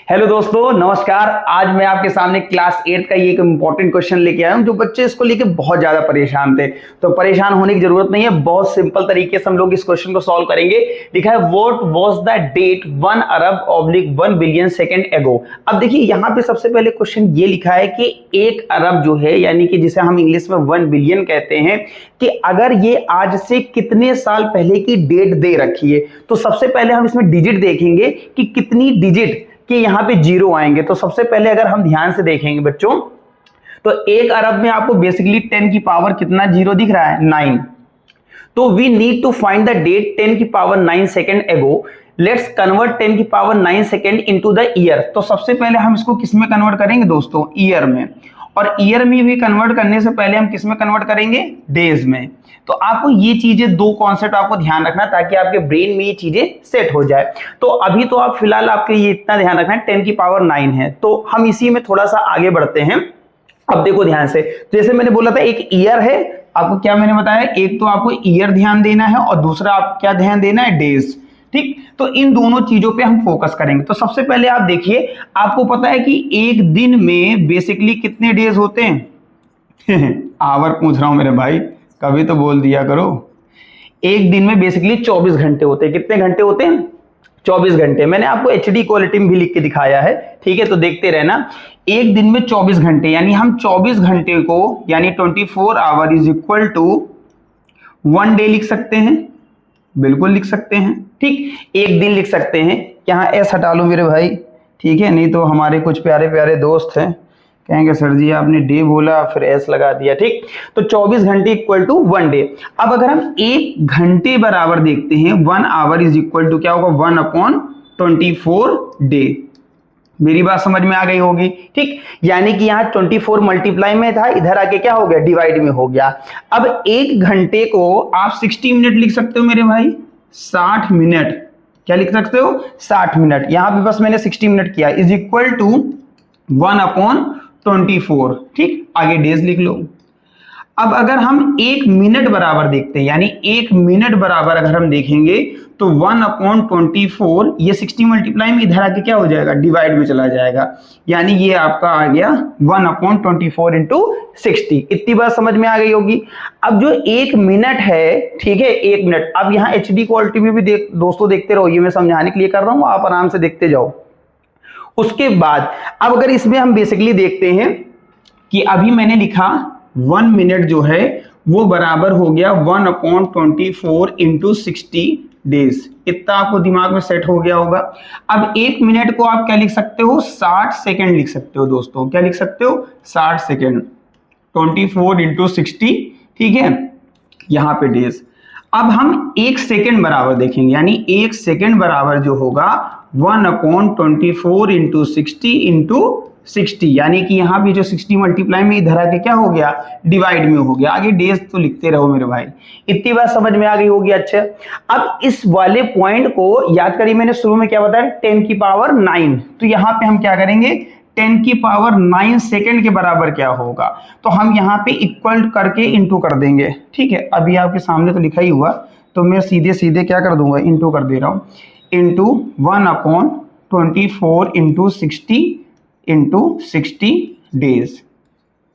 Hello दोस्तों, नमस्कार। आज मैं आपके सामने क्लास 8 का ये एक इंपॉर्टेंट क्वेश्चन लेके आया हूं। जो बच्चे इसको लेके बहुत ज्यादा परेशान थे, तो परेशान होने की जरूरत नहीं है। बहुत सिंपल तरीके से हम लोग इस क्वेश्चन को सॉल्व करेंगे। लिखा है व्हाट वाज द डेट 1 अरब ऑब्लिक 1 बिलियन सेकंड एगो। अब देखिए यहाँ पे सबसे पहले क्वेश्चन ये लिखा है कि 1 अरब जो है, यानी कि जिसे हम इंग्लिश में 1 बिलियन कहते हैं, कि अगर ये आज से कितने साल पहले की डेट दे रखी है, तो सबसे पहले हम इसमें डिजिट देखेंगे कि कितनी डिजिट कि यहाँ पे जीरो आएंगे। तो सबसे पहले अगर हम ध्यान से देखेंगे बच्चों, तो 1 अरब में आपको बेसिकली 10 की पावर कितना जीरो दिख रहा है, 9। तो we need to find the date 10 की power 9 second ago. Let's convert 10 की power 9 second into the year. तो सबसे पहले हम इसको किस में कन्वर्ट करेंगे दोस्तों, ईयर में। और ईयर में भी कन्वर्ट करने से पहले हम किस में कन्वर्ट करेंगे, डेज में। तो आपको ये चीजें, दो कॉन्सेप्ट आपको ध्यान रखना, ताकि आपके ब्रेन में ये चीजें सेट हो जाए। तो अभी तो आप फिलहाल आपके ये इतना ध्यान रखना है 10 की पावर 9 है। तो हम इसी में थोड़ा सा आगे बढ़ते हैं। अब देखो ध्यान से, जैसे मैंने बोला था एक ईयर है, आपको क्या मैंने बताया, एक तो आपको ईयर ध्यान देना है और दूसरा आप क्या ध्यान देना है, डेज। ठीक, तो इन दोनों चीजों पे हम फोकस करेंगे। तो सबसे पहले आप देखिए, आपको पता है कि एक दिन में बेसिकली कितने डेज होते हैं आवर पूछ रहा हूं मेरे भाई, कभी तो बोल दिया करो। एक दिन में बेसिकली 24 घंटे होते हैं। कितने घंटे होते हैं, 24 घंटे। मैंने आपको HD क्वालिटी में भी लिख के दिखाया है, ठीक है, तो देखते रहना। एक दिन में 24 घंटे, यानी हम 24 घंटे को, यानी 24 hour is equal to 1 day लिख सकते हैं। बिल्कुल लिख सकते हैं, ठीक, एक दिन लिख सकते हैं। यहाँ एस हटा लो मेरे भाई, ठीक है, नहीं तो हमारे कुछ प्यारे प्यारे दोस्त हैं, कहेंगे सर जी आपने डे बोला फिर एस लगा दिया। ठीक, तो 24 घंटे इक्वल टू 1 डे। अब अगर हम 1 घंटे बराबर देखते हैं, 1 आवर इज इक्वल टू क्या होगा, 1/24 डे। मेरी बात समझ में आ गई होगी, ठीक। यानी कि यहाँ 24 मल्टीप्लाई में था, इधर आके क्या हो गया, डिवाइड में हो गया। अब 1 घंटे को आप 60 मिनट लिख सकते हो मेरे भाई, 60 मिनट। क्या लिख सकते हो, 60 मिनट। यहां पे बस मैंने 60 मिनट किया, इज इक्वल टू 1/24। ठीक, आगे डेज लिख लो। अब अगर हम 1 मिनट बराबर देखते हैं, यानी 1 मिनट बराबर अगर हम देखेंगे, तो 1/24, ये 60 मल्टीप्लाई में इधर आके क्या हो जाएगा, डिवाइड में चला जाएगा। यानी ये आपका आ गया 1/24 इंटू 60। इतनी बात समझ में आ गई होगी। अब जो 1 मिनट है, ठीक है, 1 मिनट। अब यहाँ HD क्वालिटी में भी दोस्तों देखते रहो, ये मैं समझाने के लिए कर रहा हूँ, आप आराम से देखते जाओ। उसके बाद अब अगर इसमें हम बेसिकली देखते हैं कि अभी मैंने लिखा 1 मिनट जो है वो बराबर हो गया 1/24 इंटू 60 डेज। इतना आपको दिमाग में सेट हो गया होगा। अब 1 मिनट को आप क्या लिख सकते हो, 60 सेकेंड लिख सकते हो दोस्तों। क्या लिख सकते हो, 60 सेकेंड। 24 इंटू 60, ठीक है, यहां पे डेज। अब हम 1 सेकेंड बराबर देखेंगे, यानी 1 सेकेंड बराबर जो होगा 1/24 इंटू 60 इंटू 60, यानी कि यहाँ भी जो 60 मल्टीप्लाई में इधर आके क्या हो गया, डिवाइड में हो गया। आगे डेज तो लिखते रहो मेरे भाई। इतनी बात समझ में आ गई होगी। अच्छा, अब इस वाले पॉइंट को याद करिए, मैंने शुरू में क्या बताया, 10 की पावर 9। तो यहाँ पे हम क्या करेंगे, 10 की पावर 9 सेकेंड के बराबर क्या होगा, तो हम यहाँ पे इक्वल करके इंटू कर देंगे। ठीक है, अभी आपके सामने तो लिखा ही हुआ, तो मैं सीधे सीधे क्या कर दूंगा, इंटू कर दे रहा हूँ, इंटू 1/24 इंटू 60 डेज।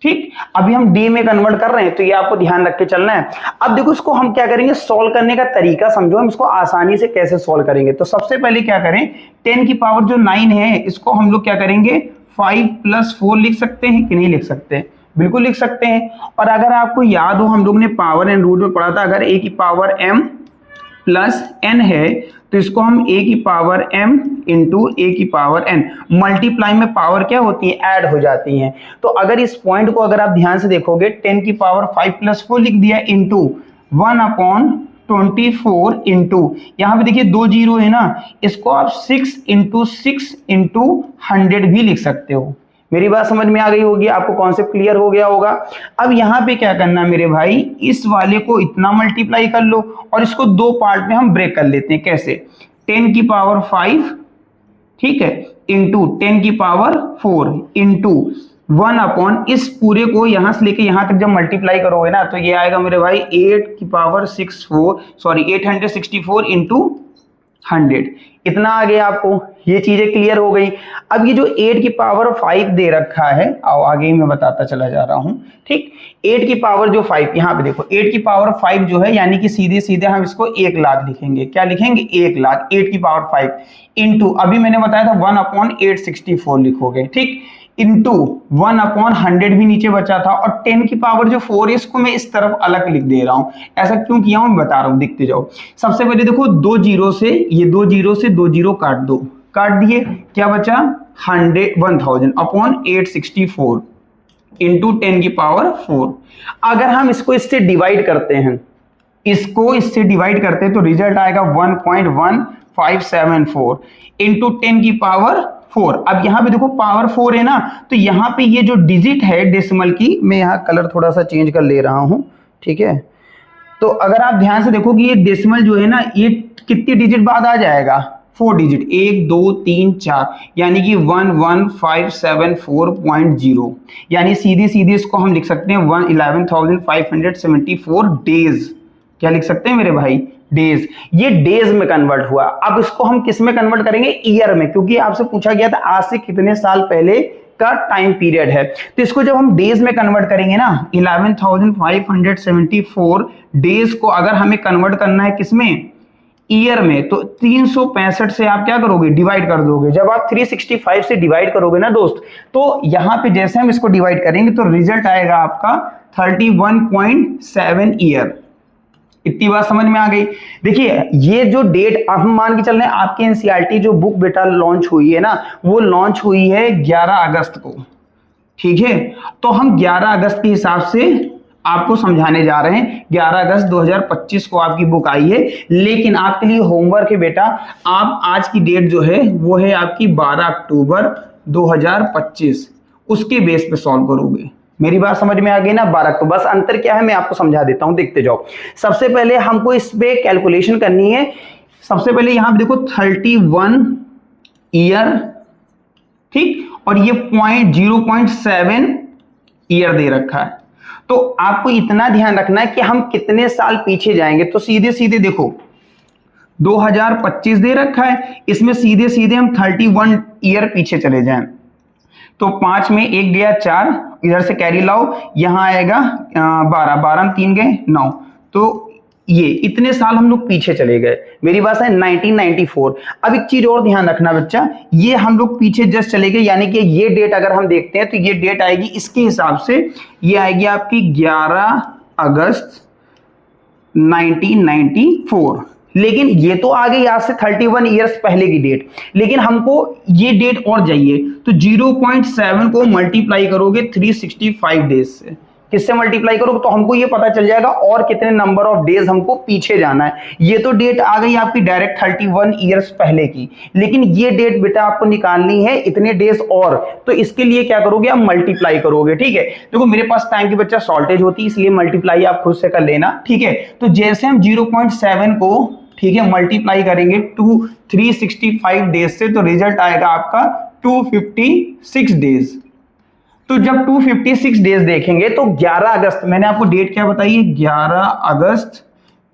ठीक, अभी हम डे में कन्वर्ट कर रहे हैं, तो ये आपको ध्यान रख के चलना है। अब देखो इसको हम क्या करेंगे, सॉल्व करने का तरीका समझो, हम इसको आसानी से कैसे सॉल्व करेंगे। तो सबसे पहले क्या करें, 10 की पावर जो 9 है, इसको हम लोग क्या करेंगे, 5 + 4 लिख सकते हैं कि नहीं लिख सकते हैं, बिल्कुल लिख सकते हैं। और अगर आपको याद हो, हम लोग ने पावर एंड रूट में पढ़ा था, अगर a की पावर m प्लस n है, तो इसको हम a की पावर m इंटू a की पावर n, मल्टीप्लाई में पावर क्या होती है, ऐड हो जाती है। तो अगर इस पॉइंट को अगर आप ध्यान से देखोगे, 10 की पावर 5 + 4 लिख दिया, इंटू 1/24 इंटू, यहाँ पे देखिए 2 जीरो है ना, इसको आप 6 इंटू 100 भी लिख सकते हो। मेरी बात समझ में आ गई होगी, आपको कॉन्सेप्ट क्लियर हो गया होगा। अब यहाँ पे क्या करना मेरे भाई, इस वाले को इतना मल्टीप्लाई कर लो और इसको 2 पार्ट में हम ब्रेक कर लेते हैं। कैसे, 10 की पावर 5, ठीक है, इंटू 10 की पावर 4 इंटू 1/, इस पूरे को यहां से लेके यहां तक जब मल्टीप्लाई करोगे ना, तो ये आएगा मेरे भाई 8 की पावर 864 इंटू 100। इतना आ गया आपको, ये चीजें क्लियर हो गई। अब ये जो 8 की पावर 5 दे रखा है, आओ आगे ही मैं बताता चला जा रहा हूं। ठीक, 8 की पावर जो 5 यहाँ पे देखो, 8 की पावर 5 जो है, यानी कि सीधे सीधे हम इसको 1 लाख लिखेंगे। क्या लिखेंगे? 1 लाख। 8 की पावर 5 इंटू, अभी मैंने बताया था 1/864 लिखोगे। ठीक, इंटू 1/100 भी नीचे बचा था, और 10 की पावर जो 4 है इसको मैं इस तरफ अलग लिख दे रहा हूं। ऐसा क्यों किया हूं मैं बता रहा हूं, देखते जाओ। सबसे पहले देखो, 2 जीरो से, ये 2 जीरो से 2 जीरो काट दो, काट दिए, क्या बचा? 1000/864 इंटू 10 की पावर 4। अगर हम इसको इससे डिवाइड करते हैं, इसको इससे डिवाइड करते हैं, तो रिजल्ट आएगा 1.1574 इंटू 10 की पावर 4। अब यहां पे देखो पावर 4 है ना, तो यहां पे ये जो डिजिट है डेसिमल की, मैं यहां कलर थोड़ा सा चेंज कर ले रहा हूं, ठीक है। तो अगर आप ध्यान से देखो कि ये डेसिमल जो है ना, ये कितनी डिजिट बाद आ जाएगा? 4 डिजिट, 1 2 3 4, यानी कि 11574.0, यानी सीधे सीधे इसको हम लिख सकते हैं 11,574 डेज। क्या लिख सकते हैं मेरे भाई? डेज। ये डेज में कन्वर्ट हुआ। अब इसको हम किस में कन्वर्ट करेंगे? ईयर में, क्योंकि आपसे पूछा गया था आज से कितने साल पहले का टाइम पीरियड है। तो इसको जब हम डेज में कन्वर्ट करेंगे ना, 11,574 डेज को अगर हमें कन्वर्ट करना है किसमें? ईयर में, तो 365 से आप क्या करोगे? डिवाइड कर दोगे। जब आप 365 से डिवाइड करोगे ना दोस्त, तो यहां पे जैसे हम इसको डिवाइड करेंगे तो रिजल्ट आएगा आपका 31.7 ईयर। इतनी बात समझ में आ गई? देखिए, ये जो डेट अब हम मान के चल रहे हैं, आपके एनसीईआरटी जो बुक बेटा लॉन्च हुई है ना, वो लॉन्च हुई है 11 अगस्त को। ठीक है, तो हम 11 अगस्त के हिसाब से आपको समझाने जा रहे हैं। 11 अगस्त 2025 को आपकी बुक आई है, लेकिन आपके लिए होमवर्क है बेटा, आप आज की डेट जो है वो है आपकी 12 अक्टूबर 2025, उसके बेस पे सॉल्व करोगे। मेरी बात समझ में आ गई ना? 12 को बस अंतर क्या है मैं आपको समझा देता हूं, देखते जाओ। सबसे पहले हमको इस पे कैलकुलेशन करनी है। सबसे पहले यहां पे देखो 31 ईयर, ठीक, और ये 0.7 ईयर दे रखा है। तो आपको इतना ध्यान रखना है कि हम कितने साल पीछे जाएंगे। तो सीधे सीधे देखो 2025 दे रखा है, इसमें सीधे सीधे हम 31 ईयर पीछे चले जाएं। तो 5 में 1 गया 4, इधर से कैरी लाओ, यहां आएगा 12, 12 में 3 गए 9, तो ये इतने साल हम लोग पीछे चले गए। मेरी बात है 1994। अब एक चीज और ध्यान रखना बच्चा, ये हम लोग पीछे जस्ट चले गए, यानी कि ये डेट अगर हम देखते हैं तो ये डेट आएगी इसके हिसाब से, ये आएगी आपकी 11 अगस्त 1994। लेकिन ये तो आ गई आज से 31 ईयर्स पहले की डेट, लेकिन हमको ये डेट और चाहिए। तो 0.7 को मल्टीप्लाई करोगे 365 डेज से। किससे मल्टीप्लाई करोगे? तो हमको ये पता चल जाएगा और कितने नंबर ऑफ डेज हमको पीछे जाना है। ये तो डेट आ गई आपकी डायरेक्ट 31 ईयर्स पहले की, लेकिन ये डेट बेटा आपको निकालनी है इतने डेज और। तो इसके लिए क्या करोगे? आप मल्टीप्लाई करोगे। ठीक है, देखो मेरे पास टाइम की बच्चा शॉर्टेज होती है, इसलिए मल्टीप्लाई आप खुद से कर लेना। ठीक है, तो जैसे हम 0.7 को, ठीक है, मल्टीप्लाई करेंगे 365 डेज से, तो रिजल्ट आएगा आपका 256 डेज। तो जब 256 डेज देखेंगे तो 11 अगस्त, मैंने आपको डेट क्या बताई है? 11 अगस्त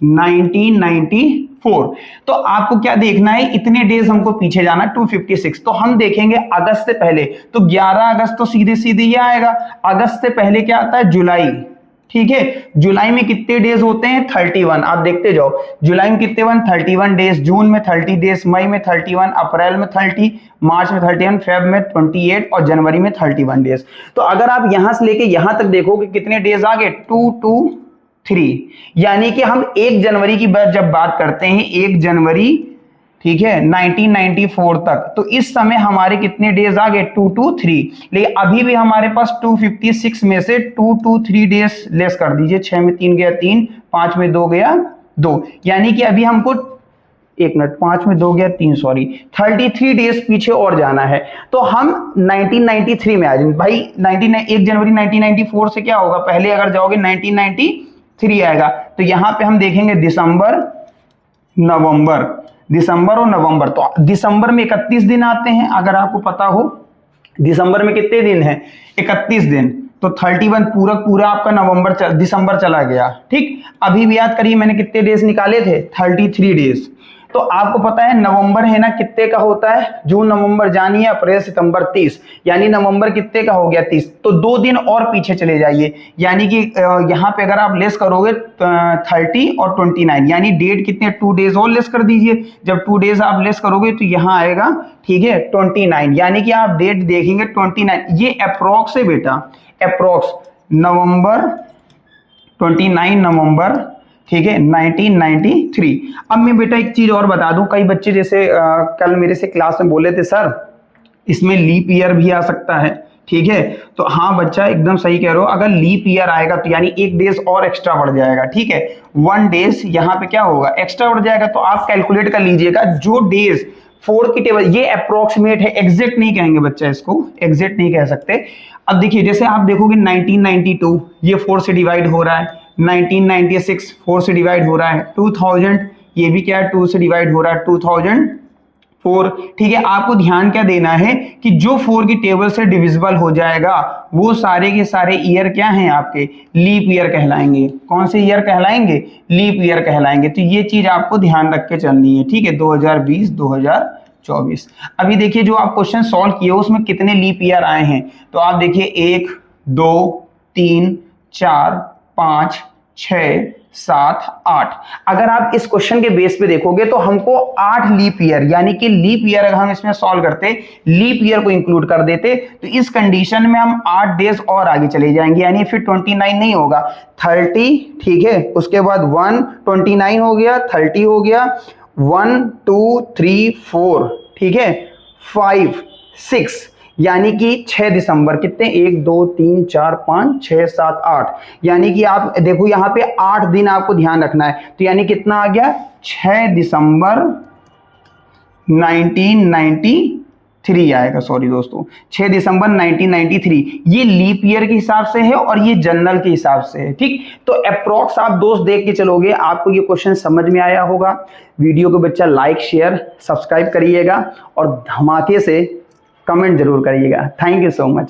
1994। तो आपको क्या देखना है? इतने डेज हमको पीछे जाना, 256। तो हम देखेंगे अगस्त से पहले, तो 11 अगस्त तो सीधे सीधे ये आएगा। अगस्त से पहले क्या आता है? जुलाई। ठीक है, जुलाई में कितने डेज होते हैं? 31। आप देखते जाओ, जुलाई में कितने 31 डेज, जून में 30 डेज, मई में 31, अप्रैल में 30, मार्च में 31, फेब में 28 और जनवरी में 31 डेज। तो अगर आप यहां से लेके यहां तक देखोगे कितने डेज आ गए? 223। यानी कि हम 1 जनवरी की जब बात करते हैं, 1 जनवरी, ठीक है, 1994 तक, तो इस समय हमारे कितने डेज आ गए? 223। लेकिन अभी भी हमारे पास 256 में से 223 डेज लेस कर दीजिए। 6 में 3 गया 3, 5 में 2 गया 2, यानी कि अभी हमको 5 में 2 गया 3, सॉरी, 33 डेज पीछे और जाना है। तो हम 1993 में आ जाएंगे भाई। 1 जनवरी 1994 से क्या होगा? पहले अगर जाओगे 1993 आएगा। तो यहां पे हम देखेंगे दिसंबर, और नवंबर। तो दिसंबर में 31 दिन आते हैं, अगर आपको पता हो दिसंबर में कितने दिन हैं? 31 दिन। तो 31 पूरा आपका दिसंबर चला गया। ठीक, अभी भी याद करिए मैंने कितने डेज निकाले थे? 33 डेज। तो तो आपको पता है नवंबर है ना कितने का होता है, जून नवंबर जानिए, अप्रैल सितंबर 30, यानी नवंबर कितने का हो गया 30, तो 2 दिन और पीछे चले जाइए, यानी कि यहाँ पे अगर आप लेस करोगे 30 और 29, यानी डेट कितने 2 डेज और लेस कर दीजिए, जब 2 डेज आप लेस करोगे तो यहाँ आएगा, ठीक है 29, यानी कि आप डेट देखेंगे 29, ये अप्रोक्स है बेटा, अप्रोक्स नवंबर 29 नवंबर, ठीक है 1993। अब मैं बेटा एक चीज और बता दूं, कई बच्चे जैसे कल मेरे से क्लास में बोले थे सर इसमें लीप ईयर भी आ सकता है, ठीक है, तो हाँ बच्चा एकदम सही कह रहे हो, अगर लीप ईयर आएगा तो यानी 1 डेज और एक्स्ट्रा बढ़ जाएगा, ठीक है 1 डेज यहाँ पे क्या होगा एक्स्ट्रा बढ़ जाएगा, तो आप कैलकुलेट कर लीजिएगा जो डेज 4 की टेबल, ये अप्रोक्सीमेट है, एग्जैक्ट नहीं कहेंगे बच्चा, इसको एग्जैक्ट नहीं कह सकते। अब देखिए जैसे आप देखोगे 1992 ये 4 से डिवाइड हो रहा है, 1996 4 से डिवाइड हो रहा है, 2000 ये भी क्या है 2 से डिवाइड हो रहा है, 2004, ठीक है। आपको ध्यान क्या देना है कि जो 4 की टेबल से डिविजिबल हो जाएगा वो सारे के सारे ईयर क्या हैं आपके लीप ईयर कहलाएंगे। कौन से ईयर कहलाएंगे? लीप ईयर कहलाएंगे। तो ये चीज आपको ध्यान रख के चलनी है, ठीक है 2020 2024। अभी देखिए जो आप क्वेश्चन सॉल्व किए उसमें कितने लीप ईयर आए हैं, तो आप देखिए 1 2 3 4 5 6 7 8। अगर आप इस क्वेश्चन के बेस पे देखोगे तो हमको 8 लीप ईयर, यानी कि लीप ईयर अगर हम इसमें सॉल्व करते, लीप ईयर को इंक्लूड कर देते, तो इस कंडीशन में हम 8 डेज और आगे चले जाएंगे, यानी फिर 29 नहीं होगा 30, ठीक है, उसके बाद 1 29 हो गया, 30 हो गया, 1 2 3 4, ठीक है 5 6, यानी कि 6 दिसंबर कितने 1 2 3 4 5 6 7 8, यानी कि आप देखो यहाँ पे 8 दिन आपको ध्यान रखना है, तो यानी कितना आ गया 6 दिसंबर 1993 आएगा, सॉरी दोस्तों 6 दिसंबर 1993। ये लीप ईयर के हिसाब से है और ये जनरल के हिसाब से है, ठीक। तो अप्रोक्स आप दोस्त देख के चलोगे, आपको ये क्वेश्चन समझ में आया होगा। वीडियो को बच्चा लाइक शेयर सब्सक्राइब करिएगा और धमाके से कमेंट जरूर करिएगा। Thank you so much.